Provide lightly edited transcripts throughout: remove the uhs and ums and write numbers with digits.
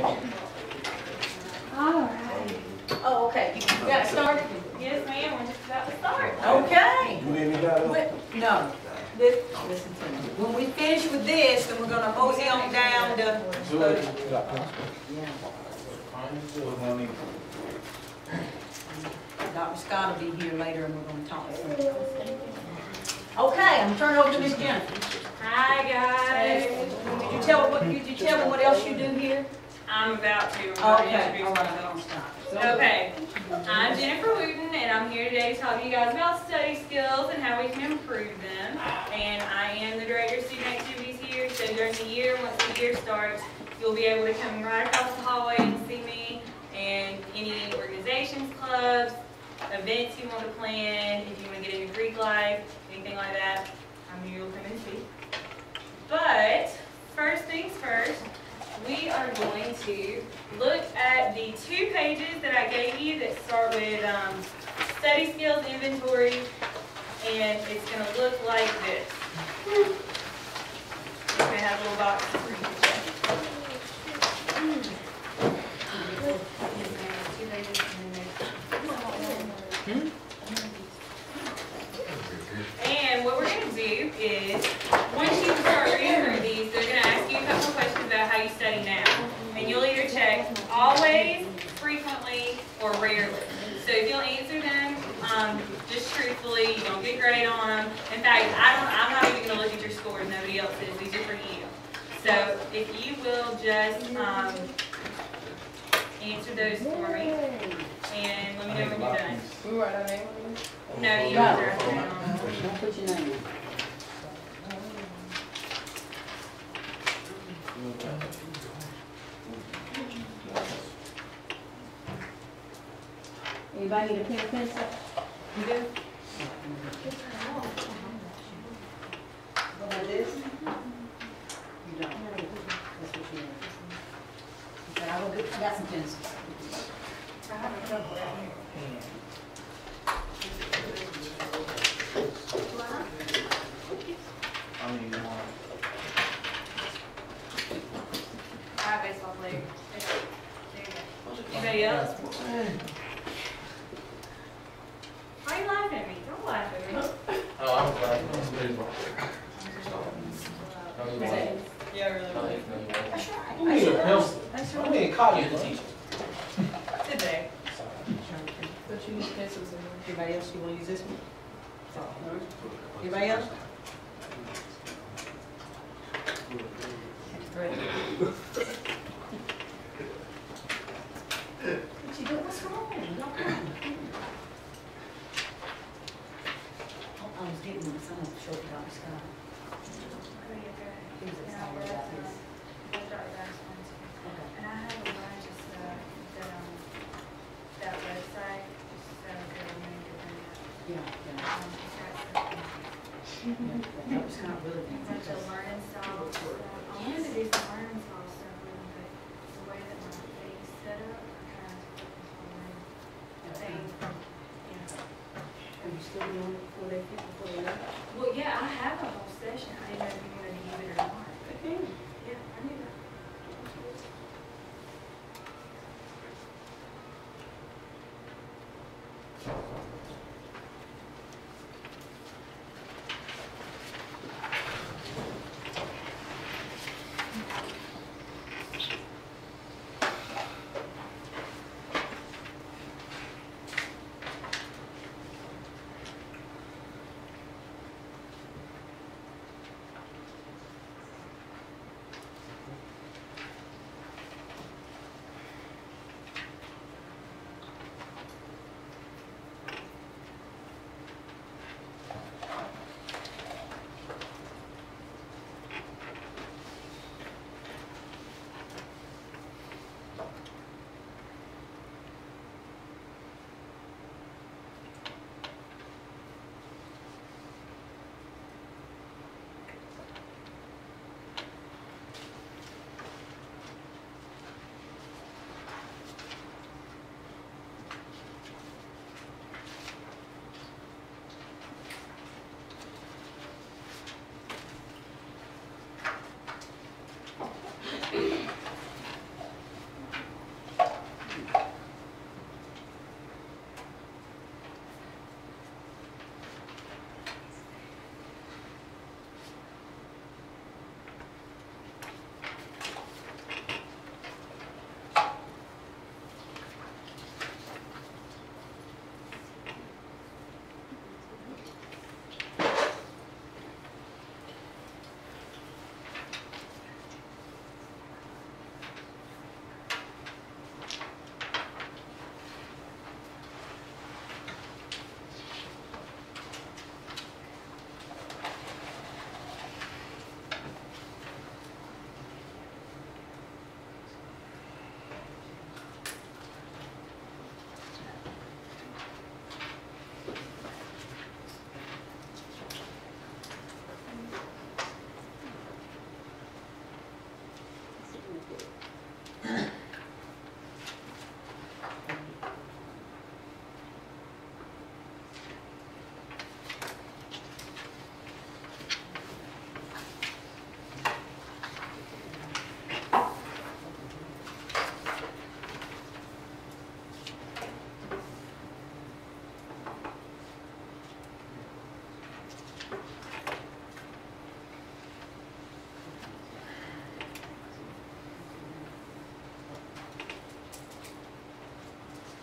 All right. Oh, okay. You got it started? Yes, ma'am. We're just about to start. Okay. No. Listen to me. When we finish with this, then we're gonna mosey on down to. Dr. Scott will be here later, and we're gonna talk. Okay, I'm gonna turn it over to Miss Jennifer. Hi, guys. Did you tell me what else you do here? I'm about to. Okay. I'm All going to introduce right. myself. Okay. I'm Jennifer Wooten, and I'm here today to talk to you guys about study skills and how we can improve them. And I am the Director of Student Activities here, so during the year, once the year starts, you'll be able to come right across the hallway and see me and any organizations, clubs, events you want to plan, if you want to get into Greek life, anything like that, I'm here to come and see. But first things first, we are going to look at the 2 pages that I gave you that start with study skills inventory, and it's going to look like this. It's going to have little boxes for you to check. And what we're going to do is, once you start reading through these, they're going to ask you a couple of questions about how you study now. And you'll either check always, frequently, or rarely. So if you'll answer them just truthfully, you don't get grade on them. In fact, I'm not even going to look at your scores. Nobody else is. These are for you. So if you will just answer those for me, and let me know when you're done. We write our name on No, you don't write your name on. Don't put your name. Anybody need a pen or pencil? You do? Like this? You don't. That's what you need. Okay, I got some pencils. I have a couple right here. Alright, baseball player. There you go. Anybody else? Why are you laughing at me? Don't laugh at me. Oh, I'm glad. That's baseball. Yeah, really. Who need a pencil? I need a copy of the teacher. Today. Don't you use pencils? Anybody else, you want to use this one? Anybody else? What you doing? What's wrong? I was getting some short Dr. Scott. He was excited about this. And I have a bunch of stuff that website, so that I'm going to bring up. Yeah. That was kind of really. A bunch of learning style stuff. I wanted to do some learning style stuff with them, but the way that my thing's set up, I'm trying to put this whole thing. Are you still doing it before they leave? Well, yeah, I have a whole session. I didn't know if you wanted to give it or not. Okay. Yeah, I knew that.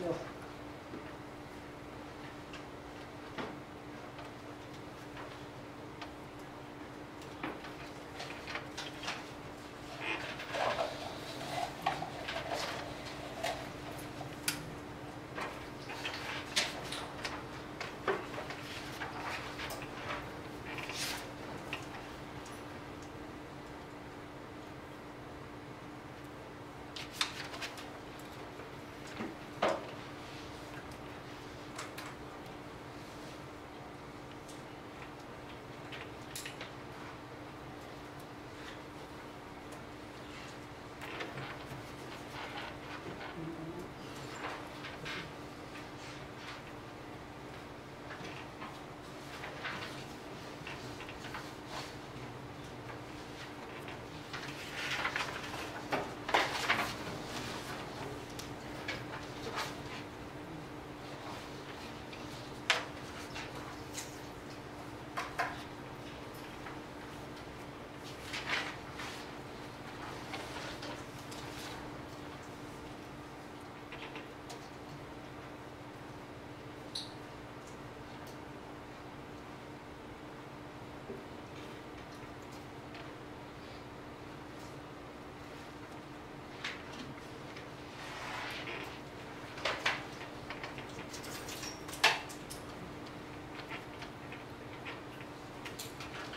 Go.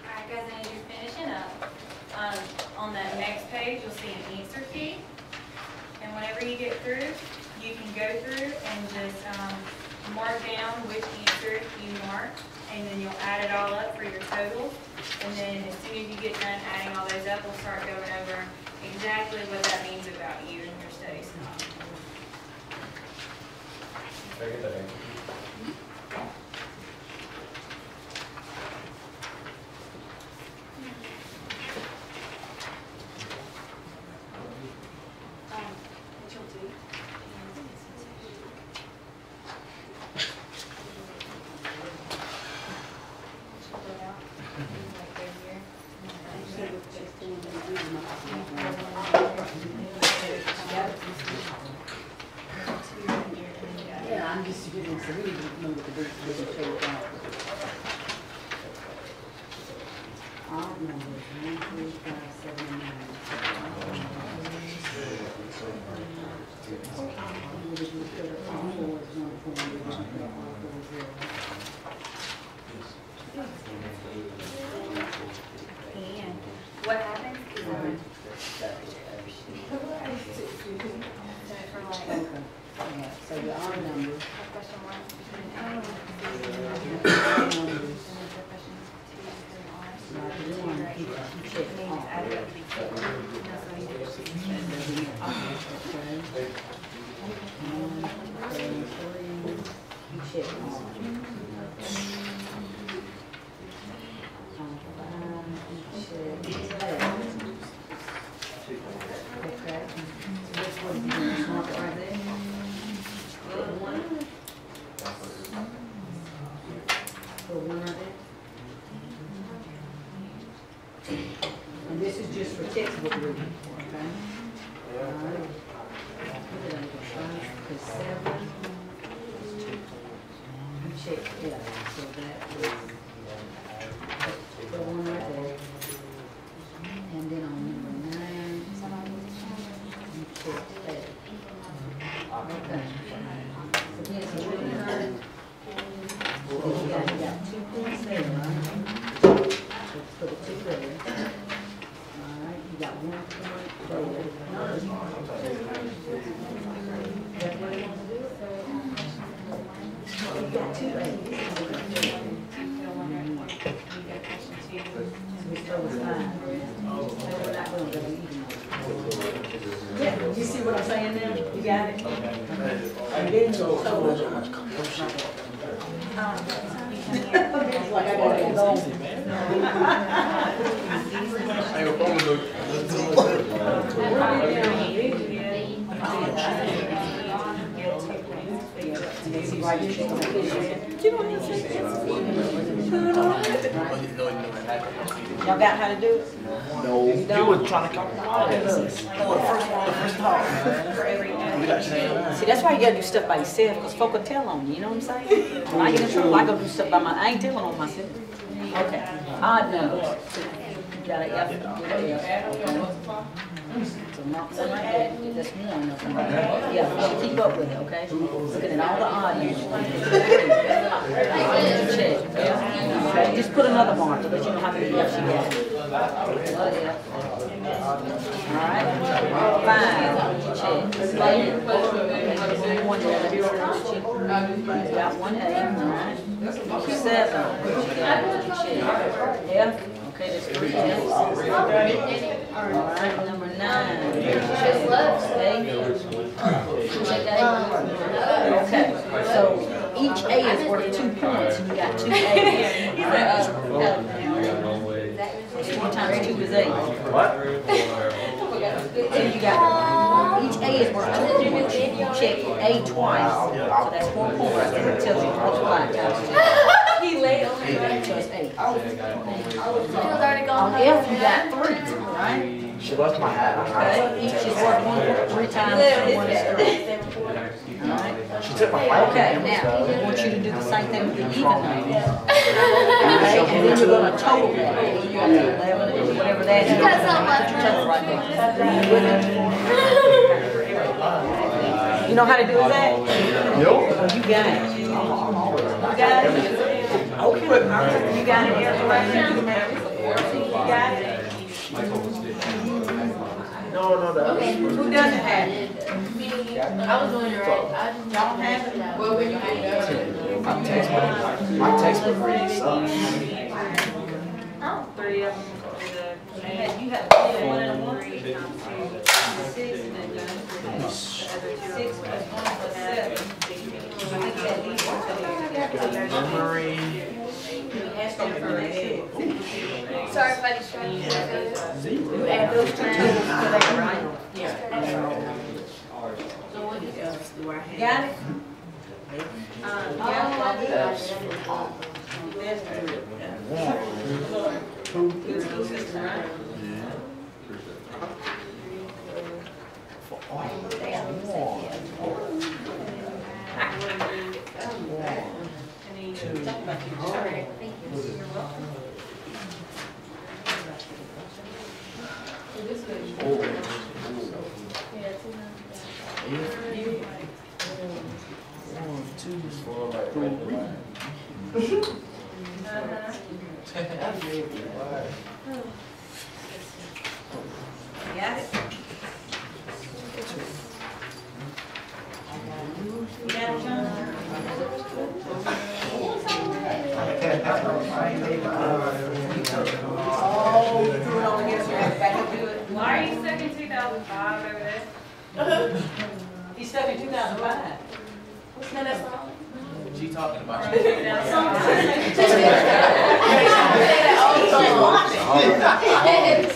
Alright guys, and as you're finishing up, on that next page, you'll see an answer key. And whenever you get through, you can go through and just mark down which answer you marked, and then you'll add it all up for your totals. And then as soon as you get done adding all those up, we'll start going over exactly what that means about you and your study style. Can I get that answer? Yeah, I'm just getting so we didn't know what the difference was take out. Odd numbers, 1, 3, 5, 7, and 9. What did you put up? All fours, 1, 4, and we didn't put up all fours there. And what happens is Okay. Yeah, so the odd numbers. question 1, And this is just for textbook reading, okay? All right. Put it under 5 to 7. Check it out, so that is the one right there. And then on number 9, you check that. Okay. So then it's really hard. So you got 2 points there, right? Let's put it 2 there. Alright, you got 1 point there. That's what you want to do? You got 2 A's. So we start with 5. So we're not going to go even. Yeah, you see what I'm saying now? You got it? And then the total. It's like I got it all. Y'all got how to do it? No, you were trying to come. For every See, that's why you gotta do stuff by yourself, because folk will tell on you, you know what I'm saying? When I get in trouble, I go do stuff by I ain't telling on myself. Okay, odd numbers. You got an F, you got an F, okay. So not one right there, that's one of them. Yeah, you gotta keep up with it, okay? Looking at all the odd numbers. Check, yeah? Okay, just put another mark to let you know how many F's you got. Another F. Alright, 5, check. 1 there, got 1 A, alright. 7, check. F, okay, that's 3 F's. Alright, number 9. Okay, so each A is worth 2 points, and you got 2 A's. 4 times 2 is 8. What? So you got, each A is worth 2 points. You check A twice, so that's 4 points. It tells you multiply times 2. He laid on it. So it's 8. already On gone. F, you got 3, right? She left my hat. Okay, each is worth 1 point. 3 times 1 is 3. Alright. She took my hat. Okay, now, I want you to do the same thing with the even numbers. Okay, and then you're gonna total that. You got 11, or whatever that is. You got something left, Put your total right there. You know how to do that? Nope. You got it. You got it? Okay. You got it, everybody? You got it? No, Who doesn't have it? I was doing it right. I didn't Don't have it? Well, when you had my textbook really sucks. 3 of them is a, you have 1 and a 1. 3 times 2, 6, and then the other 2 6 plus 1 plus 7. I think that leaves Memory. Sorry if I distracted you. You add those two totals together, right? Yeah. Got it? Good school system, right? Got it? You got it, John? Oh, you threw it on against your back to do it. why are you stuck in 2005 over there? He's stuck in 2005. What's the next song? She talking about Or 2005?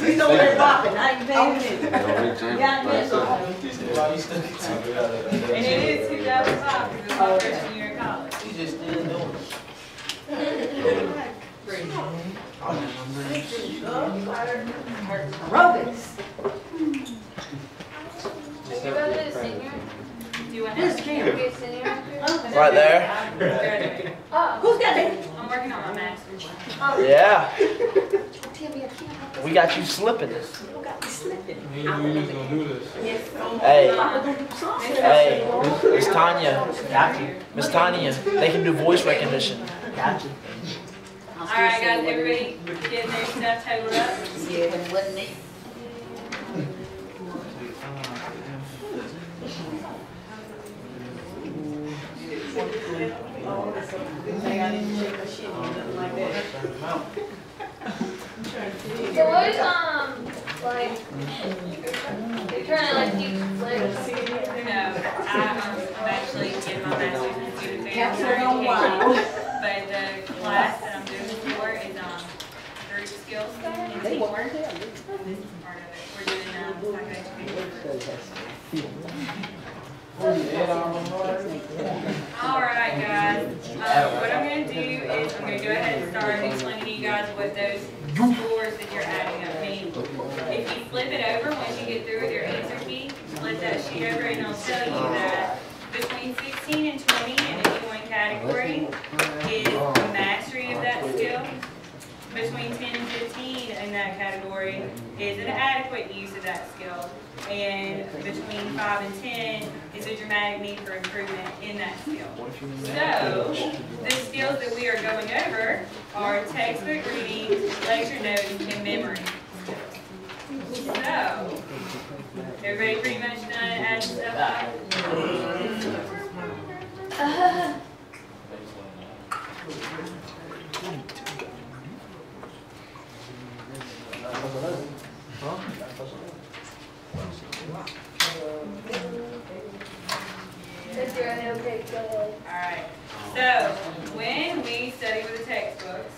You know where it's popping, I ain't paying attention. Got it? And it is 2005 because it's my freshman year in college. She just didn't know it. Aerobics. Did you go to the senior? Do what Where's now? the camera? Get senior? Right there. I'm graduating. Oh. Who's got it? I'm working on my master's. Yeah. Tell me, I can't. We got you slipping. Who got me slipping? Hey, I'm gonna do something. hey, Miss Tanya. Miss Tanya, they can do voice recognition. Alright guys, everybody getting their stuff totaled up? Yeah, but it wasn't me. So what is, like, you're trying to, like, keep flips? No, I'm actually getting my master's in food and Capture beverage on education. one. But the class that I'm doing this for is group skills and teamwork. Part of it. We're doing psychoeducational. Alright guys, what I'm going to do is I'm going to go ahead and start explaining to you guys what those scores that you're adding up mean. If you flip it over, once you get through with your answer key, let that sheet over and it'll tell you that between 16 and 20 in any one category is the mastery of that skill. Between 10 and 15 in that category is an adequate use of that skill. And between 5 and 10 is a dramatic need for improvement in that skill. So, the skills that we are going over are textbook reading, lecture notes, and memory skills. So, everybody pretty much done adding stuff up? Okay, go ahead. Alright, so when we study with the textbooks,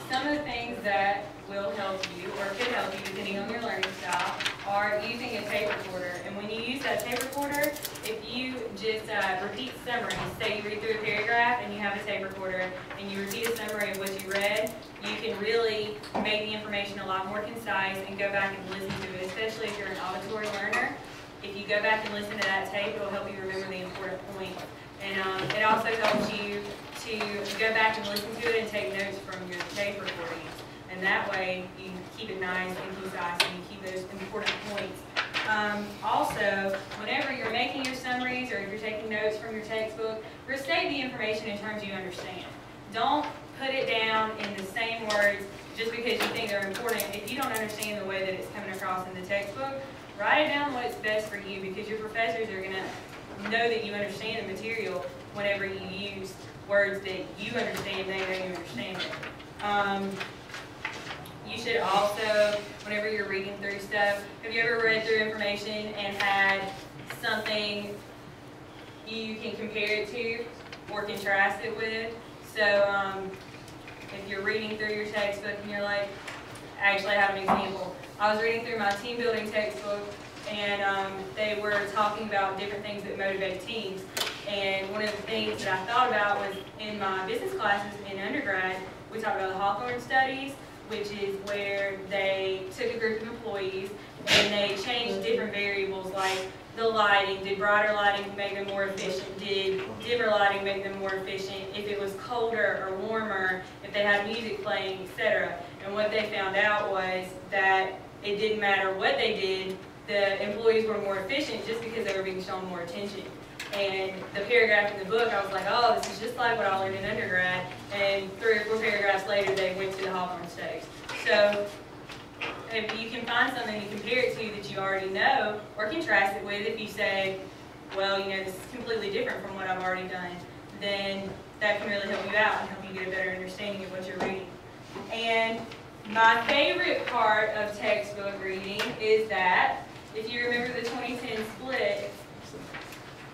some of the things that will help you or could help you depending on your learning style are using a tape recorder. And when you use that tape recorder, if you just repeat summaries, say you read through a paragraph and you have a tape recorder and you repeat a summary of what you read, you can really make the information a lot more concise and go back and listen to it, especially if you're an auditory learner. If you go back and listen to that tape, it will help you remember the important points. And it also helps you to go back and listen to it and take notes from your tape recordings. And that way, you keep it nice and concise and you keep those important points. Also, whenever you're making your summaries or if you're taking notes from your textbook, restate the information in terms you understand. Don't put it down in the same words just because you think they're important. If you don't understand the way that it's coming across in the textbook, write it down what's best for you because your professors are going to know that you understand the material whenever you use words that you understand, they know you understand it. You should also, whenever you're reading through stuff, have you ever read through information and had something you can compare it to or contrast it with? So if you're reading through your textbook and you're like, actually I have an example. I was reading through my team building textbook and they were talking about different things that motivate teams. And one of the things that I thought about was in my business classes in undergrad, we talked about the Hawthorne studies, which is where they took a group of employees and they changed different variables like the lighting. Did brighter lighting make them more efficient? Did dimmer lighting make them more efficient? If it was colder or warmer, if they had music playing, etc. And what they found out was that it didn't matter what they did, the employees were more efficient just because they were being shown more attention. And the paragraph in the book, I was like, oh, this is just like what I learned in undergrad. And 3 or 4 paragraphs later, they went to the Hawthorne studies. So if you can find something to compare it to that you already know, or contrast it with, if you say, well, you know, this is completely different from what I've already done, then that can really help you out and help you get a better understanding of what you're reading. And my favorite part of textbook reading is that, if you remember the 2010 split,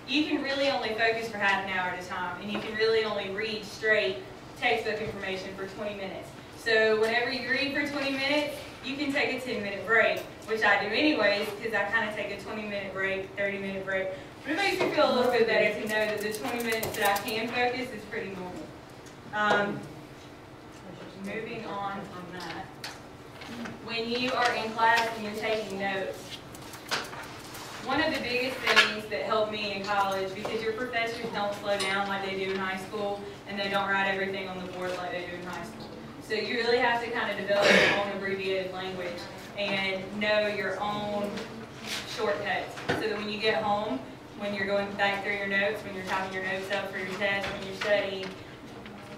you can really only focus for half an hour at a time, and you can really only read straight textbook information for 20 minutes. So whenever you read for 20 minutes, you can take a 10-minute break, which I do anyways, because I kind of take a 20-minute break, 30-minute break. But it makes me feel a little bit better to know that the 20 minutes that I can focus is pretty normal. Moving on from that, when you are in class and you're taking notes, one of the biggest things that helped me in college, because your professors don't slow down like they do in high school, and they don't write everything on the board like they do in high school. So you really have to kind of develop your own abbreviated language and know your own shortcuts. So that when you get home, when you're going back through your notes, when you're typing your notes up for your test, when you're studying,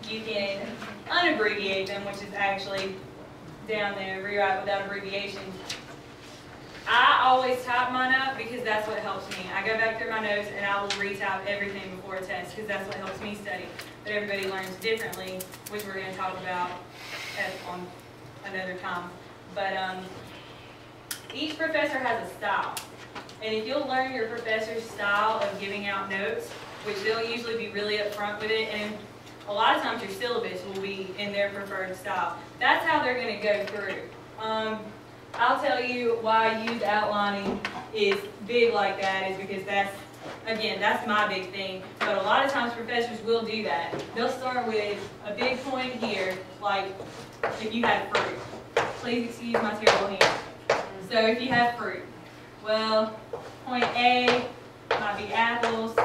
you can unabbreviate them, which is actually down there, rewrite without abbreviations. I always type mine up because that's what helps me. I go back through my notes and I will retype everything before a test because that's what helps me study. But everybody learns differently, which we're going to talk about on another time. But each professor has a style. And if you'll learn your professor's style of giving out notes, which they'll usually be really upfront with it, and a lot of times your syllabus will be in their preferred style. That's how they're going to go through. I'll tell you why I use outlining is big like that is because that's, again, that's my big thing. But a lot of times professors will do that. They'll start with a big point here, like if you have fruit. Please excuse my terrible hand. So if you have fruit, well, point A might be apples,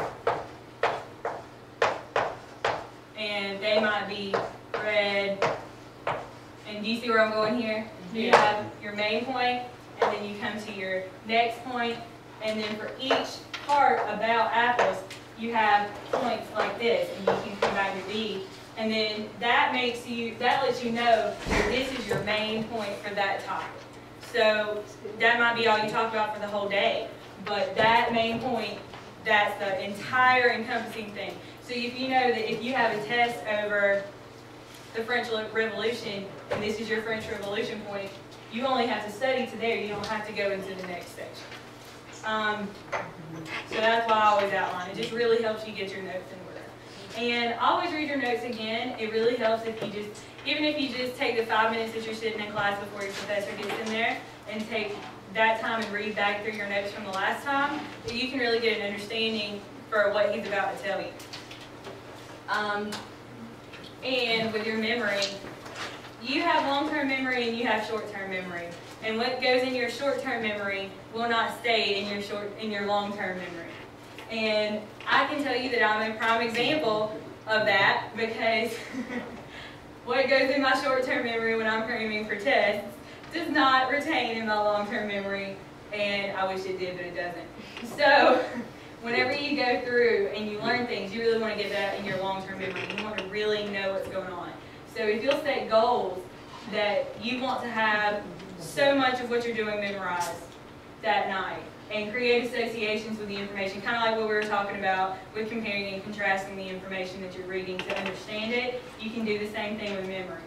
and they might be red. And do you see where I'm going here? You have your main point, and then you come to your next point, and then for each part about apples, you have points like this, and you can come back to D. And then that lets you know that this is your main point for that topic. So that might be all you talk about for the whole day, but that main point, that's the entire encompassing thing. So if you know that if you have a test over the French Revolution, and this is your French Revolution point, you only have to study to there. You don't have to go into the next section. So that's why I always outline. It just really helps you get your notes in order. And always read your notes again. It really helps if you just, even if you just take the 5 minutes that you're sitting in class before your professor gets in there and take that time and read back through your notes from the last time, that you can really get an understanding for what he's about to tell you. And with your memory, you have long-term memory and you have short-term memory. And what goes in your short-term memory will not stay in your long-term memory. And I can tell you that I'm a prime example of that, because what goes in my short-term memory when I'm cramming for tests does not retain in my long-term memory, and I wish it did, but it doesn't. So whenever you go through and you learn things, you really want to get that in your long-term memory. You want to really know what's going on. So if you'll set goals that you want to have so much of what you're doing memorized that night, and create associations with the information, kind of like what we were talking about with comparing and contrasting the information that you're reading to understand it, you can do the same thing with memory.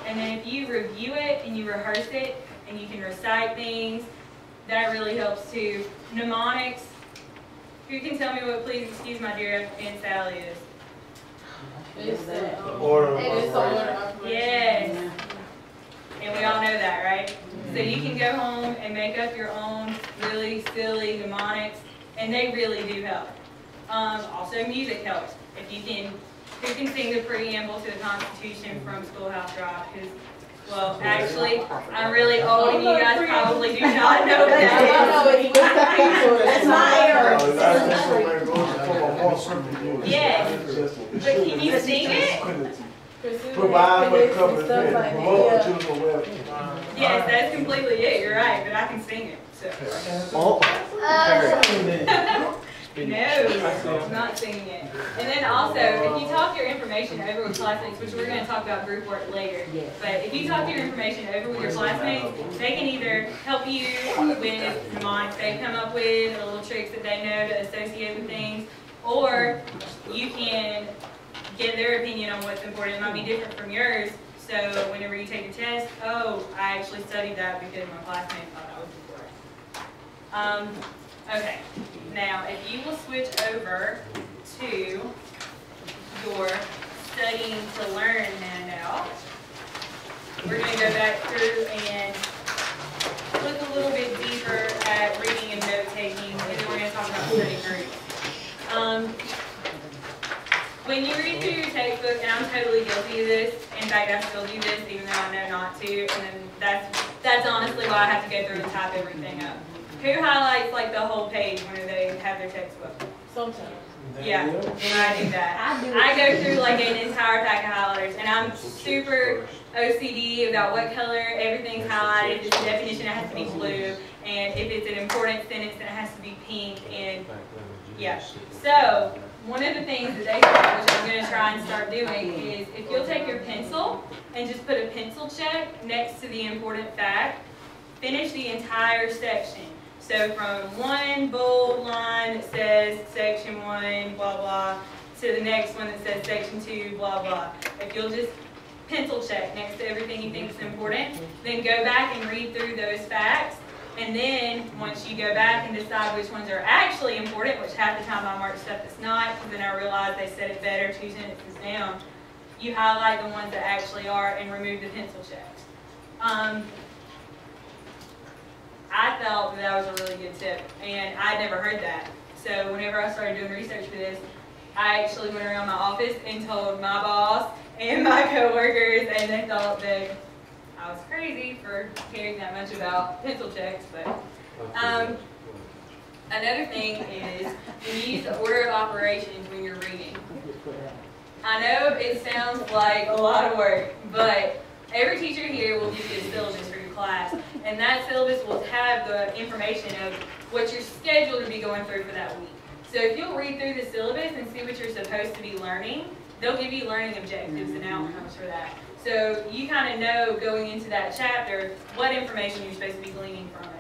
And then if you review it and you rehearse it and you can recite things, that really helps too. Mnemonics. Who can tell me what Please Excuse My Dear Aunt Sally is? It's the order. Yes. And we all know that, right? So you can go home and make up your own really silly mnemonics, and they really do help. Also, music helps. If you can, who can sing the preamble to the Constitution from Schoolhouse Rock? Well, actually, I'm really old, and you guys probably do not know that. That's my error. Yes. But can you sing it? Provide for cover Yes, that's completely it. You're right, but I can sing it. So. No, I'm not singing it. And then also, if you talk your information over with classmates, which we're going to talk about group work later, but if you talk your information over with your classmates, they can either help you with mnemonics they come up with, or little tricks that they know to associate with things, or you can get their opinion on what's important. It might be different from yours, so whenever you take your test, oh, I actually studied that because my classmate thought I was important. Okay, now if you will switch over to your Studying to Learn handout, we're going to go back through and look a little bit deeper at reading and note-taking, and then we're going to talk about study groups. When you read through your textbook, and I'm totally guilty of this, in fact I still do this even though I know not to, and then that's honestly why I have to go through and type everything up. Who highlights like the whole page when they have their textbook? Sometimes. Yeah, I do that. I go through like an entire pack of highlighters, and I'm super OCD about what color everything's highlighted. If it's a definition, it has to be blue, and if it's an important sentence, then it has to be pink, and yeah. So one of the things that they say, which I'm going to try and start doing, is if you'll take your pencil and just put a pencil check next to the important fact, finish the entire section. So from one bold line that says section 1, blah, blah, to the next one that says section 2, blah, blah. If you'll just pencil check next to everything you think is important, then go back and read through those facts. And then once you go back and decide which ones are actually important, which half the time I mark stuff that's not, because then I realize they said it better 2 sentences down, you highlight the ones that actually are and remove the pencil checks. I thought that was a really good tip, and I'd never heard that. So whenever I started doing research for this, I actually went around my office and told my boss and my coworkers, and they thought that I was crazy for caring that much about pencil checks. But Another thing is you use the order of operations when you're reading. I know it sounds like a lot of work, but every teacher here will give you a syllabus for your class, and that syllabus will have the information of what you're scheduled to be going through for that week. So if you'll read through the syllabus and see what you're supposed to be learning, they'll give you learning objectives and outcomes for that. So you kind of know going into that chapter what information you're supposed to be gleaning from it.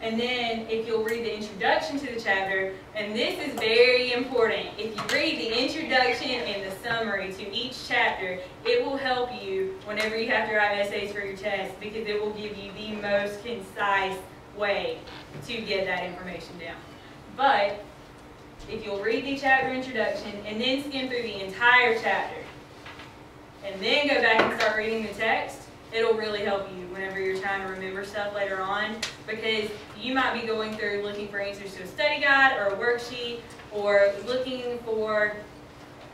And then if you'll read the introduction to the chapter, and this is very important, if you read the introduction and the summary to each chapter, it will help you whenever you have to write essays for your test, because it will give you the most concise way to get that information down. But if you'll read the chapter introduction and then skim through the entire chapter, and then go back and start reading the text, it'll really help you whenever you're trying to remember stuff later on, because you might be going through looking for answers to a study guide or a worksheet, or looking for,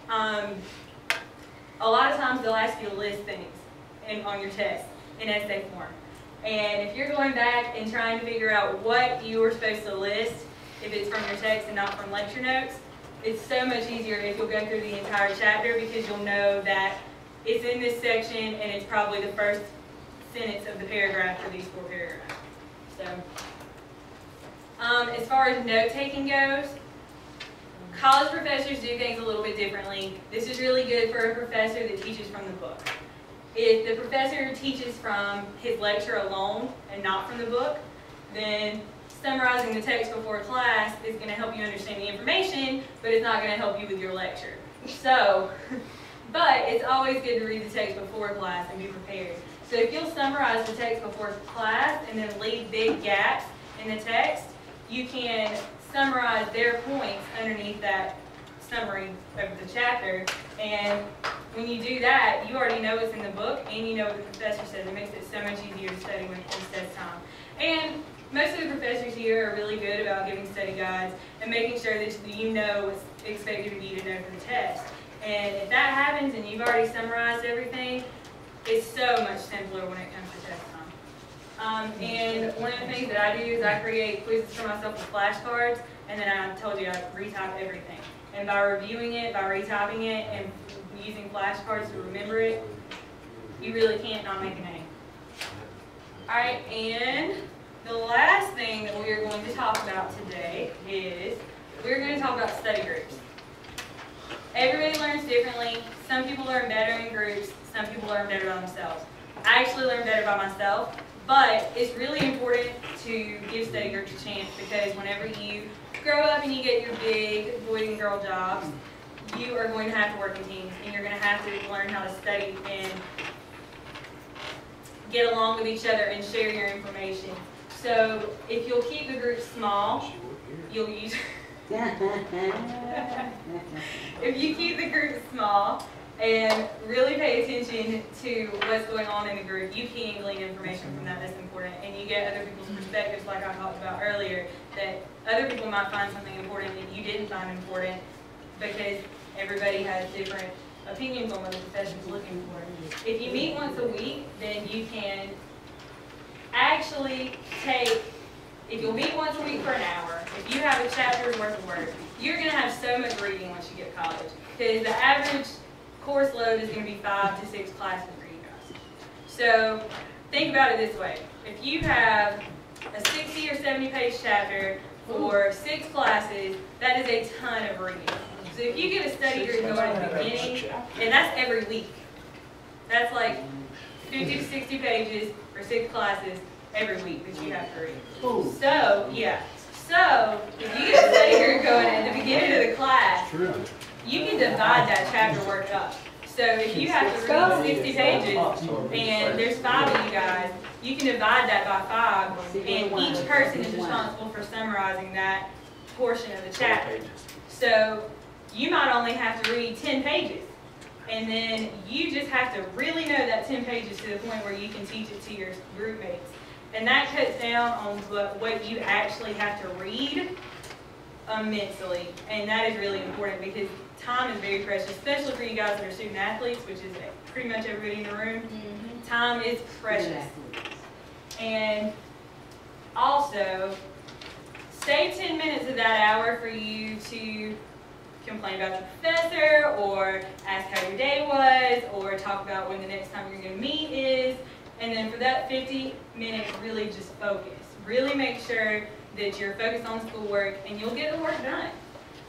a lot of times they'll ask you to list things on your test in essay form. And if you're going back and trying to figure out what you were supposed to list, if it's from your text and not from lecture notes, it's so much easier if you'll go through the entire chapter, because you'll know that it's in this section and it's probably the first sentence of the paragraph for these 4 paragraphs. So, as far as note-taking goes, college professors do things a little bit differently. This is really good for a professor that teaches from the book. If the professor teaches from his lecture alone and not from the book, then summarizing the text before class is going to help you understand the information, but it's not going to help you with your lecture. So, but it's always good to read the text before class and be prepared. So if you'll summarize the text before class and then leave big gaps in the text, you can summarize their points underneath that summary of the chapter. And when you do that, you already know what's in the book and you know what the professor says. It makes it so much easier to study when it's test time. And most of the professors here are really good about giving study guides and making sure that you know what's expected of you to know for the test. And if that happens and you've already summarized everything, it's so much simpler when it comes to test time. And one of the things that I do is I create quizzes for myself with flashcards, and then I told you I retype everything. And by reviewing it, by retyping it, and using flashcards to remember it, you really can't not make an A. Alright, and the last thing that we are going to talk about today is we're going to talk about study groups. Everybody learns differently. Some people learn better in groups. Some people learn better by themselves. I actually learn better by myself, but it's really important to give study groups a chance, because whenever you grow up and you get your big boy and girl jobs, you are going to have to work in teams, and you're going to have to learn how to study and get along with each other and share your information. So if you'll keep the group small, you'll use... If you keep the group small and really pay attention to what's going on in the group, you can glean information from that that's important, and you get other people's perspectives, like I talked about earlier, that other people might find something important that you didn't find important, because everybody has different opinions on what the professor is looking for. If you meet once a week, then you can actually take, if you'll meet once a week for an hour, if you have a chapter's worth of work, you're going to have so much reading once you get to college, because the average course load is going to be 5 to 6 classes for you guys. So think about it this way. If you have a 60 or 70 page chapter for 6 classes, that is a ton of reading. So if you get a study group going at the beginning, and that's every week, that's like 50 to 60 pages for 6 classes every week that you have to read. So, yeah. So, if you get a study group going at the beginning of the class, you can divide that chapter work up. So if you have to read 60 pages and there's 5 of you guys, you can divide that by 5, and each person is responsible for summarizing that portion of the chapter. So you might only have to read 10 pages, and then you just have to really know that 10 pages to the point where you can teach it to your group mates. And that cuts down on what you actually have to read immensely. And that is really important, because time is very precious, especially for you guys that are student athletes, which is pretty much everybody in the room. Time is precious. And also, save 10 minutes of that hour for you to complain about your professor, or ask how your day was, or talk about when the next time you're going to meet is. And then for that 50 minutes, really just focus. Really make sure that you're focused on schoolwork, and you'll get the work done.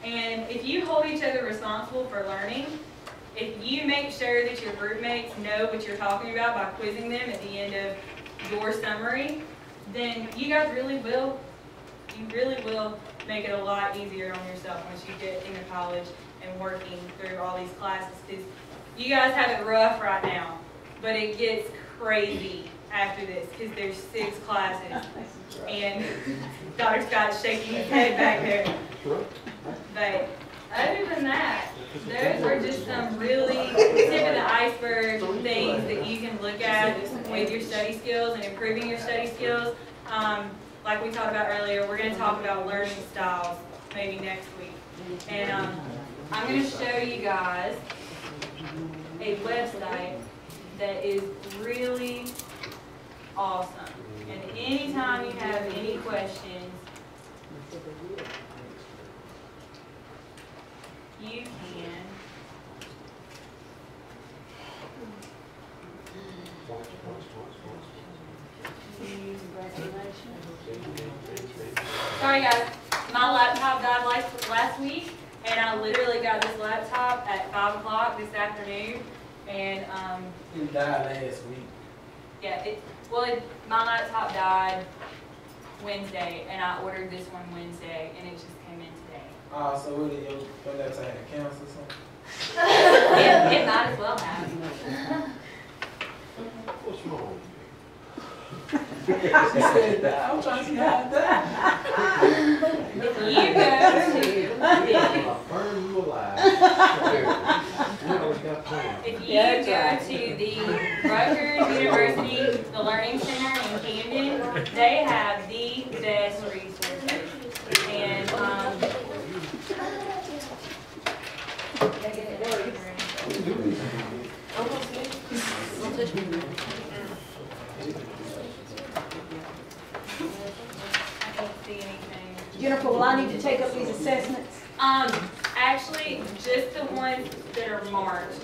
And if you hold each other responsible for learning, if you make sure that your group mates know what you're talking about by quizzing them at the end of your summary, then you guys really will make it a lot easier on yourself once you get into college and working through all these classes. Because you guys have it rough right now, but it gets crazy after this because there's 6 classes. And Dr. Scott's shaking his head back there. But other than that, those are just some really tip of the iceberg things that you can look at with your study skills and improving your study skills. Like we talked about earlier, we're going to talk about learning styles maybe next week. And I'm going to show you guys a website that is really awesome. And anytime you have any questions, you can sorry guys, my laptop died last week, and I literally got this laptop at 5 o'clock this afternoon, and It died last week. yeah, my laptop died Wednesday, and I ordered this one Wednesday, and it just came in today. So really, your laptop had cancer or something? It might as well have. What's wrong? I'm trying to see how it died. If you go to the Rutgers University, the Learning Center in Camden, they have the best resources. And Jennifer, will I need to take up these assessments? actually, just the ones that are marked.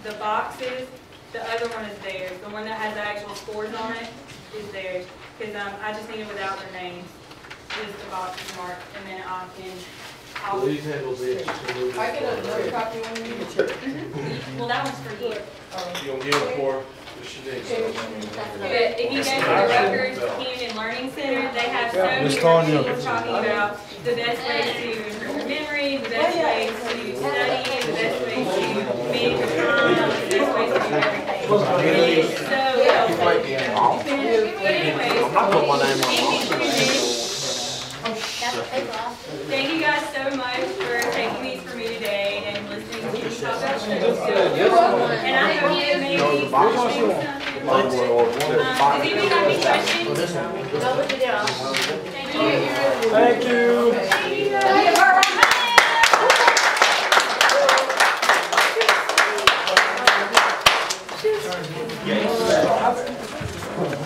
The boxes, the other one is theirs. The one that has the actual scores on it is theirs. Because I just need it without their names. Just the boxes marked, and then Please handle this. I get another copy when you need it. well, that one's for you. You gonna give it for But if you go to the Rutgers Camden Learning Center, they have so many things talking about the best ways to improve your memory, the best ways to study, the best ways to manage your time, the best ways to do everything. And it's so helpful. But anyways, thank you guys so much for taking these for me today and listening to me talk about study skills. And I hope that maybe something. Does anybody have any questions? Thank you. Thank you.